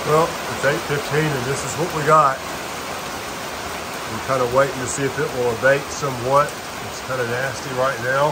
Well, it's 8:15 and this is what we got. I'm kind of waiting to see if it will abate somewhat. It's kind of nasty right now.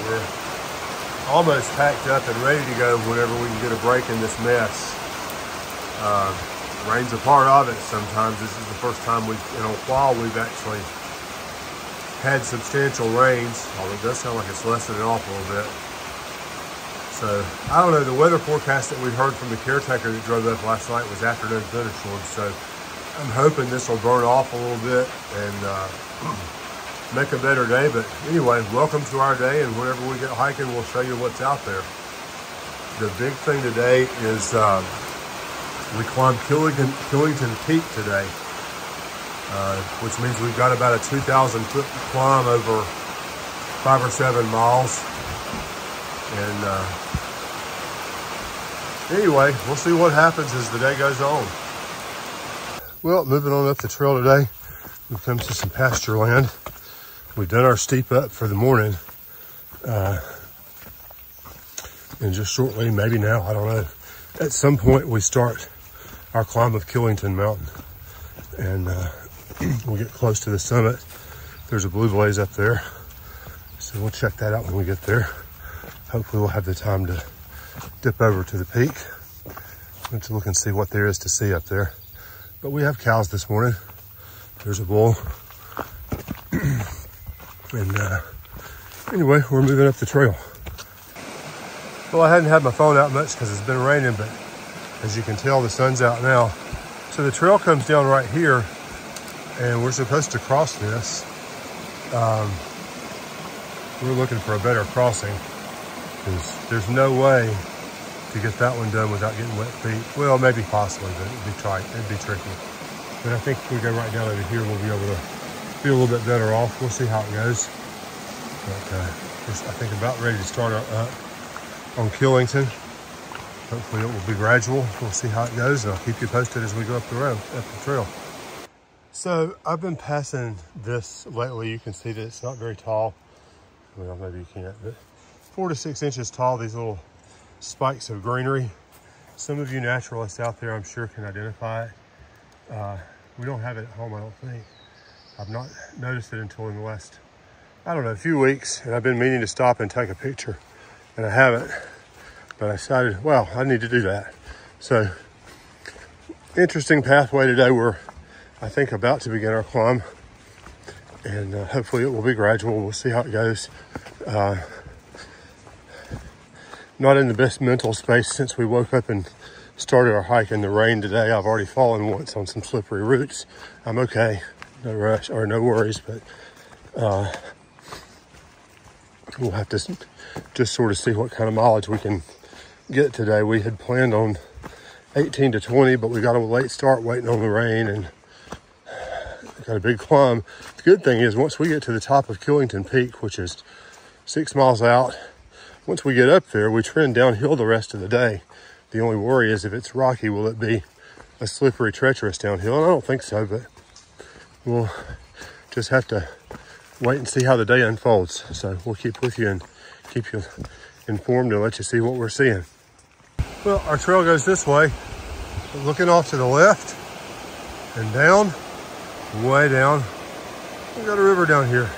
We're almost packed up and ready to go whenever we can get a break in this mess. Rain's a part of it sometimes. This is the first time in a while we've actually had substantial rains, although it does sound like it's lessening off a little bit. So, I don't know, the weather forecast that we heard from the caretaker that drove up last night was afternoon thunderstorms, so I'm hoping this will burn off a little bit and make a better day. But anyway, welcome to our day, and whenever we get hiking, we'll show you what's out there. The big thing today is we climbed Killington Peak today, which means we've got about a 2,000 foot climb over 5 or 7 miles. And anyway, we'll see what happens as the day goes on. Well, moving on up the trail today, we've come to some pasture land. We've done our steep up for the morning. And just shortly, maybe now, I don't know, at some point we start our climb of Killington Mountain. And we'll get close to the summit. There's a blue blaze up there. So we'll check that out when we get there. Hopefully we'll have the time to dip over to the peak and to look and see what there is to see up there. But we have cows this morning. There's a bull. And anyway, we're moving up the trail. Well, I hadn't had my phone out much because it's been raining, but as you can tell, the sun's out now. So the trail comes down right here, and we're supposed to cross this. We're looking for a better crossing, because there's no way to get that one done without getting wet feet. Well, maybe possibly, but it'd be tight. It'd be tricky. But I think if we go right down over here, we'll be able to be a little bit better off. We'll see how it goes. But we're, I think, about ready to start up on Killington. Hopefully it will be gradual. We'll see how it goes, and I'll keep you posted as we go up the road, up the trail. So I've been passing this lately. You can see that it's not very tall. Well, maybe you can't, but 4 to 6 inches tall, these little spikes of greenery. Some of you naturalists out there, I'm sure, can identify it. We don't have it at home, I don't think. I've not noticed it until in the last, I don't know, a few weeks, and I've been meaning to stop and take a picture, and I haven't. But I decided, well, I need to do that. So, interesting pathway today. We're, I think, about to begin our climb, and hopefully it will be gradual. We'll see how it goes. Not in the best mental space since we woke up and started our hike in the rain today. I've already fallen once on some slippery roots. I'm okay, no rush or no worries, but we'll have to just sort of see what kind of mileage we can get today. We had planned on 18 to 20, but we got a late start waiting on the rain and got a big climb. The good thing is once we get to the top of Killington Peak, which is 6 miles out, once we get up there, we trend downhill the rest of the day. The only worry is if it's rocky, will it be a slippery, treacherous downhill? And I don't think so, but we'll just have to wait and see how the day unfolds. So we'll keep with you and keep you informed and let you see what we're seeing. Well, our trail goes this way, looking off to the left and down, way down. We've got a river down here.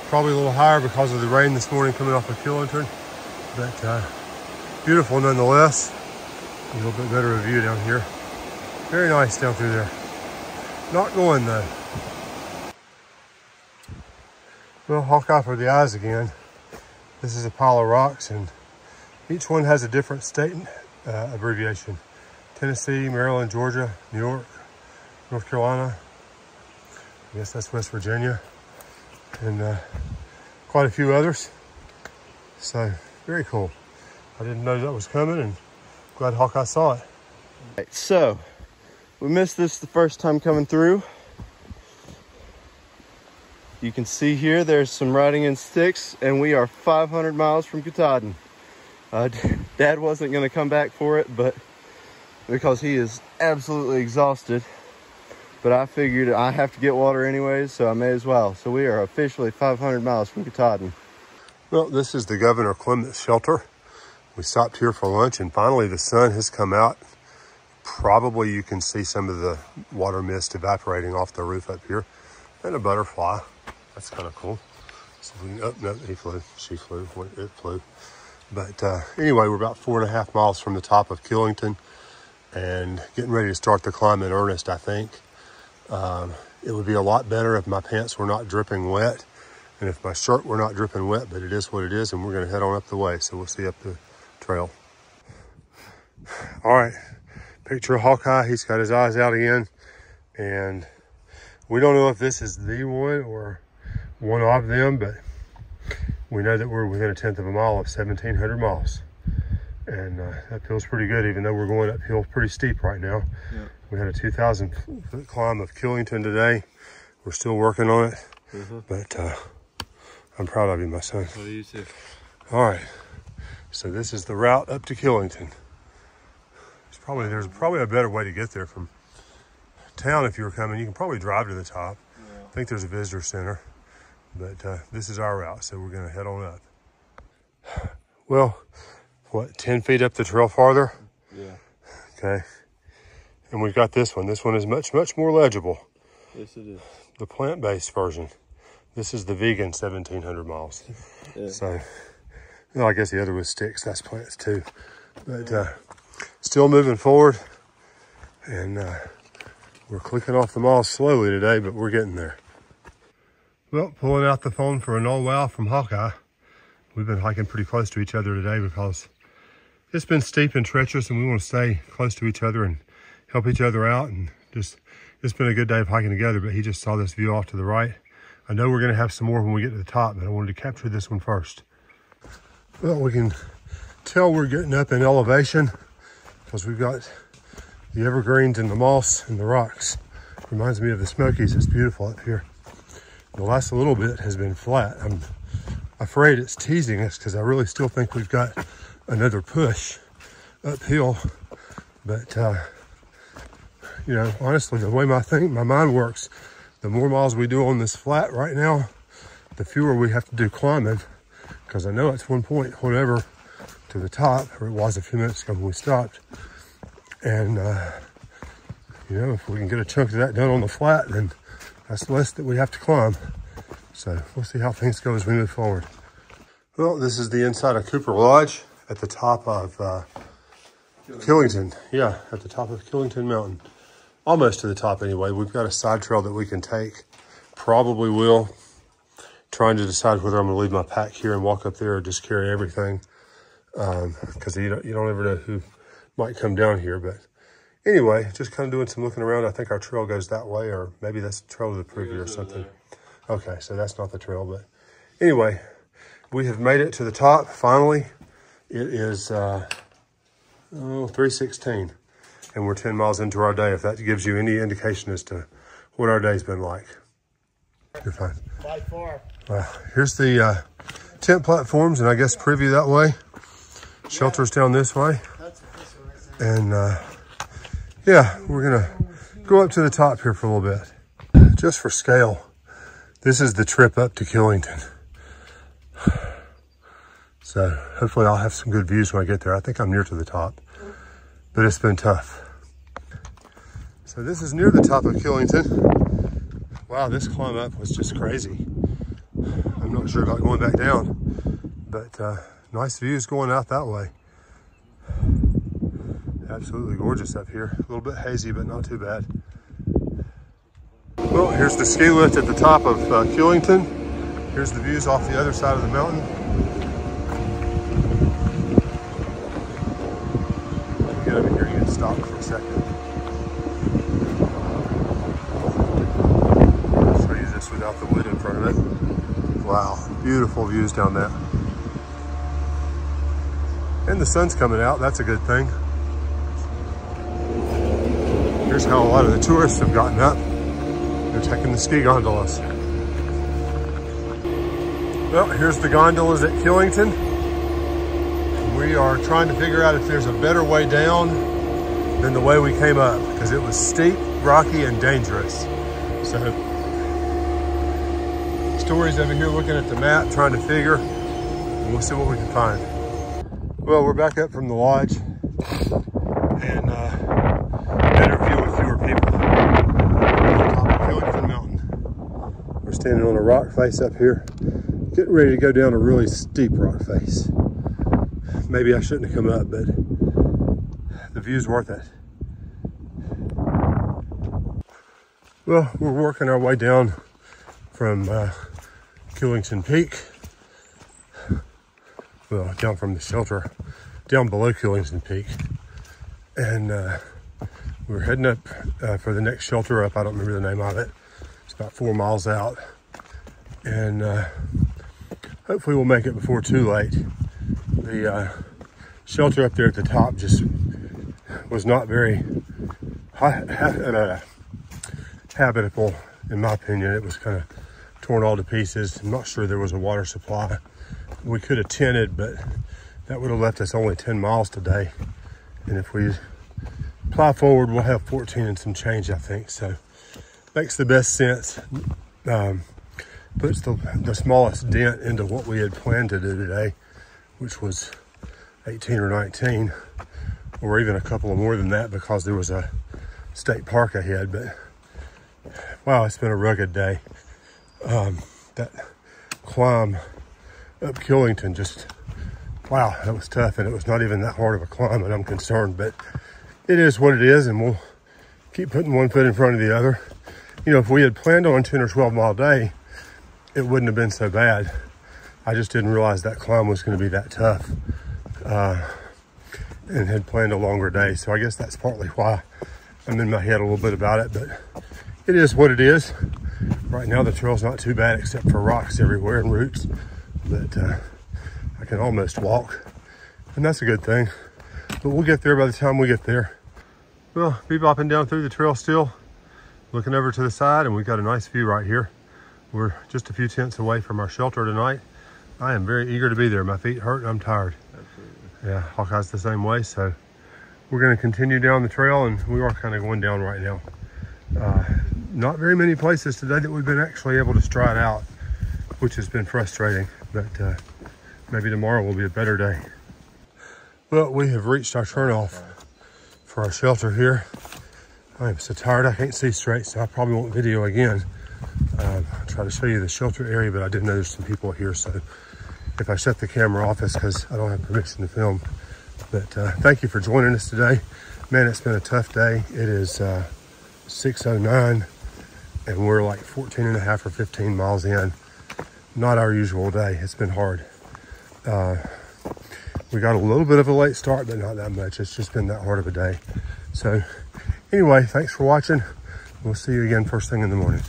Probably a little higher because of the rain this morning coming off of Killington, but beautiful nonetheless. A little bit better of a view down here. Very nice down through there. Not going though. Well, Hawkeye for the eyes again. This is a pile of rocks, and each one has a different state abbreviation. Tennessee, Maryland, Georgia, New York, North Carolina. I guess that's West Virginia. And quite a few others. So, very cool. I didn't know that was coming, and glad Hawkeye saw it. Right, so, we missed this the first time coming through. You can see here, there's some riding in sticks, and we are 500 miles from Katahdin. Dad wasn't gonna come back for it, but because he is absolutely exhausted. But I figured I have to get water anyways, so I may as well. So we are officially 500 miles from Katahdin. Well, this is the Governor Clements shelter. We stopped here for lunch, and finally the sun has come out. Probably you can see some of the water mist evaporating off the roof up here. And a butterfly. That's kind of cool. So we can, oh, no, he flew. She flew. It flew. But anyway, we're about 4.5 miles from the top of Killington and getting ready to start the climb in earnest, I think. It would be a lot better if my pants were not dripping wet and if my shirt were not dripping wet, but it is what it is, and we're going to head on up the way. So we'll see up the trail. All right. Picture of Hawkeye. He's got his eyes out again. And we don't know if this is the one or one of them, but we know that we're within 1/10 of a mile of 1,700 miles. And that feels pretty good, even though we're going uphill pretty steep right now. Yep. We had a 2,000-foot climb of Killington today. We're still working on it, but I'm proud of you, my son. What do you too? All right, so this is the route up to Killington. There's probably a better way to get there from town. If you were coming, you can probably drive to the top. Yeah. I think there's a visitor center, but this is our route, so we're going to head on up. Well, what, 10 feet up the trail farther? Yeah. Okay. And we've got this one. This one is much, much more legible. Yes, it is. The plant-based version. This is the vegan 1,700 miles. Yeah. So, well, I guess the other was sticks. That's plants too. But still moving forward. And we're clicking off the miles slowly today, but we're getting there. Well, pulling out the phone for an old wow from Hawkeye. We've been hiking pretty close to each other today because it's been steep and treacherous, and we want to stay close to each other and help each other out. And just, it's been a good day of hiking together, but he just saw this view off to the right. I know we're going to have some more when we get to the top, but I wanted to capture this one first. Well, we can tell we're getting up in elevation because we've got the evergreens and the moss and the rocks. Reminds me of the Smokies. It's beautiful up here. The last little bit has been flat. I'm afraid it's teasing us because I really still think we've got another push uphill. But, you know, honestly, the way my mind works, the more miles we do on this flat right now, the fewer we have to do climbing, because I know it's 1 point, whatever, to the top, or it was a few minutes ago when we stopped. And, you know, if we can get a chunk of that done on the flat, then that's less that we have to climb. So we'll see how things go as we move forward. Well, this is the inside of Cooper Lodge at the top of Killington. Yeah, at the top of Killington Mountain. Almost to the top anyway. We've got a side trail that we can take. Probably will. Trying to decide whether I'm going to leave my pack here and walk up there or just carry everything. Because you don't ever know who might come down here. But anyway, just kind of doing some looking around. I think our trail goes that way, or maybe that's the trail of the privy or something. Okay, so that's not the trail. But anyway, we have made it to the top finally. It is 3:16. And we're 10 miles into our day, if that gives you any indication as to what our day's been like. You're fine. By far. Here's the tent platforms, and I guess preview that way. Shelters down this way. And yeah, we're gonna go up to the top here for a little bit. Just for scale, this is the trip up to Killington. So hopefully I'll have some good views when I get there. I think I'm near to the top, but it's been tough. So this is near the top of Killington. Wow, this climb up was just crazy. I'm not sure about going back down, but nice views going out that way. Absolutely gorgeous up here. A little bit hazy, but not too bad. Well, here's the ski lift at the top of Killington. Here's the views off the other side of the mountain. Let me get over here and get stopped for a second. Without the wood in front of it. Wow, beautiful views down there. And the sun's coming out, that's a good thing. Here's how a lot of the tourists have gotten up. They're taking the ski gondolas. Well, here's the gondolas at Killington. We are trying to figure out if there's a better way down than the way we came up, because it was steep, rocky, and dangerous. So Stories over here looking at the map, trying to figure, and we'll see what we can find. Well, we're back up from the lodge, and standing on a rock face up here, getting ready to go down a really steep rock face. Maybe I shouldn't have come up, but the view's worth it. Well, we're working our way down from Killington Peak. Well, down from the shelter, down below Killington Peak. And we're heading up for the next shelter up. I don't remember the name of it. It's about 4 miles out. And hopefully we'll make it before too late. The shelter up there at the top just was not very habitable, in my opinion. It was kind of torn all to pieces. I'm not sure there was a water supply. We could have tented, but that would have left us only 10 miles today. And if we plow forward, we'll have 14 and some change, I think. So makes the best sense. Puts the smallest dent into what we had planned to do today, which was 18 or 19, or even a couple of more than that because there was a state park ahead. But wow, it's been a rugged day. That climb up Killington, just wow, that was tough, and it was not even that hard of a climb, and I'm concerned, but it is what it is, and we'll keep putting one foot in front of the other. You know, if we had planned on a 10 or 12 mile day, it wouldn't have been so bad. I just didn't realize that climb was going to be that tough, and had planned a longer day. So I guess that's partly why I'm in my head a little bit about it, but it is what it is. Right now the trail's not too bad except for rocks everywhere and roots, but I can almost walk, and that's a good thing. But we'll get there by the time we get there. Well, bebopping down through the trail still, looking over to the side, and we've got a nice view right here. We're just a few tents away from our shelter tonight. I am very eager to be there. My feet hurt and I'm tired. Absolutely. Yeah, Hawkeye's the same way, so we're gonna continue down the trail, and we are kind of going down right now. Not very many places today that we've been actually able to stride out, which has been frustrating, but maybe tomorrow will be a better day. Well, we have reached our turnoff for our shelter here. I am so tired I can't see straight, so I probably won't video again. I'll try to show you the shelter area, but I did know there's some people here, so if I shut the camera off, it's because I don't have permission to film. But thank you for joining us today. Man, it's been a tough day. It is 6:09, and we're like 14 and a half or 15 miles in. Not our usual day. It's been hard. We got a little bit of a late start, but not that much. It's just been that hard of a day. So anyway, thanks for watching. We'll see you again first thing in the morning.